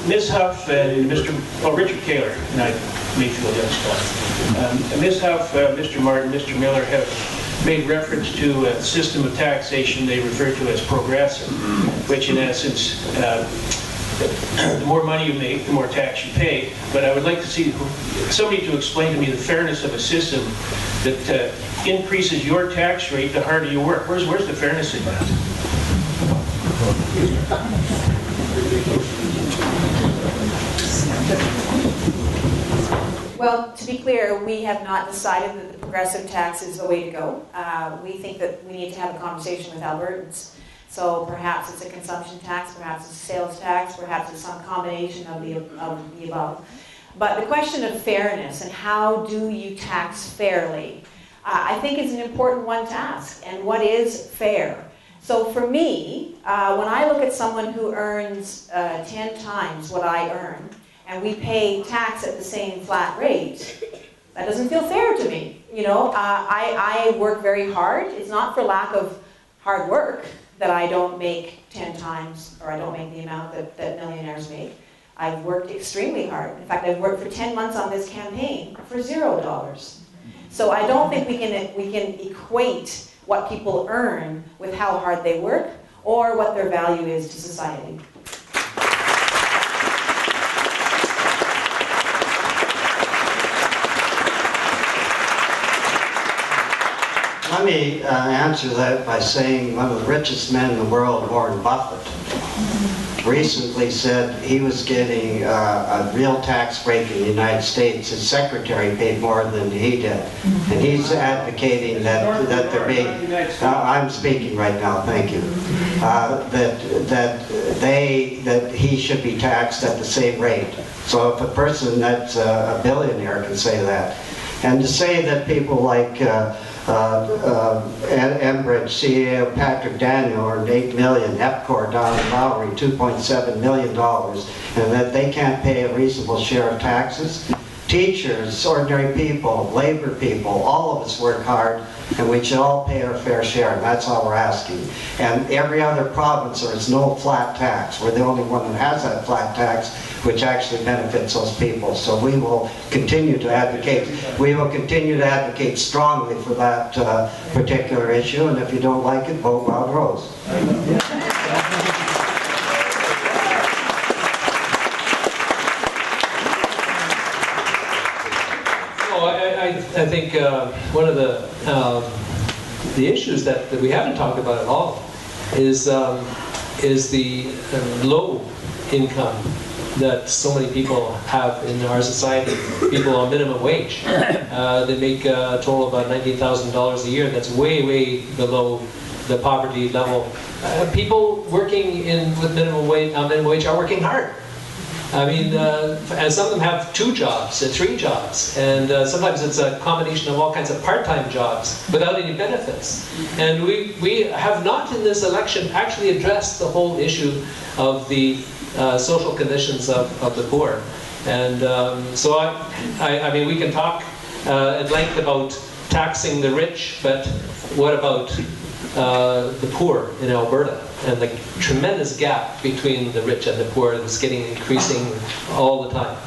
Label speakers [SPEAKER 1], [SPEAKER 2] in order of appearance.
[SPEAKER 1] Ms. Huff and Richard Kaler, and I made sure the other stuff. Ms. Huff, Mr. Martin, Mr. Miller have made reference to a system of taxation they refer to as progressive, which in essence, the more money you make, the more tax you pay. But I would like to see somebody to explain to me the fairness of a system that increases your tax rate the harder you work. Where's the fairness in that?
[SPEAKER 2] Well, to be clear, we have not decided that the progressive tax is the way to go. We think that we need to have a conversation with Albertans. So perhaps it's a consumption tax, perhaps it's a sales tax, perhaps it's some combination of the above. But the question of fairness and how do you tax fairly, I think is an important one to ask. And what is fair? So for me, when I look at someone who earns 10 times what I earn, and we pay tax at the same flat rate, that doesn't feel fair to me. You know, I work very hard. It's not for lack of hard work that I don't make 10 times, or I don't make the amount that millionaires make. I've worked extremely hard. In fact, I've worked for 10 months on this campaign for $0. So I don't think we can equate what people earn with how hard they work or what their value is to society.
[SPEAKER 3] Let me answer that by saying one of the richest men in the world, Warren Buffett, recently said he was getting a real tax break in the United States. His secretary paid more than he did. And he's advocating that there be, I'm speaking right now, thank you, that he should be taxed at the same rate. So if a person that's a billionaire can say that, and to say that people like Enbridge CEO Patrick Daniel earned $8 million, Epcor down in Lowry $2.7 million, and that they can't pay a reasonable share of taxes. Teachers, ordinary people, labor people, all of us work hard, and we should all pay our fair share, and that's all we're asking. And every other province, there is no flat tax. We're the only one that has that flat tax, which actually benefits those people. So we will continue to advocate. We will continue to advocate strongly for that particular issue, and if you don't like it, vote Wild Rose.
[SPEAKER 4] I think one of the issues that we haven't talked about at all is the low income that so many people have in our society. People on minimum wage. They make a total of about $19,000 a year. That's way, way below the poverty level. People working with minimum wage are working hard. I mean, and some of them have 2 jobs and 3 jobs, and sometimes it's a combination of all kinds of part-time jobs without any benefits. And we have not in this election actually addressed the whole issue of the social conditions of the poor. And so I mean, we can talk at length about taxing the rich, but what about the poor in Alberta and the tremendous gap between the rich and the poor that's increasing all the time.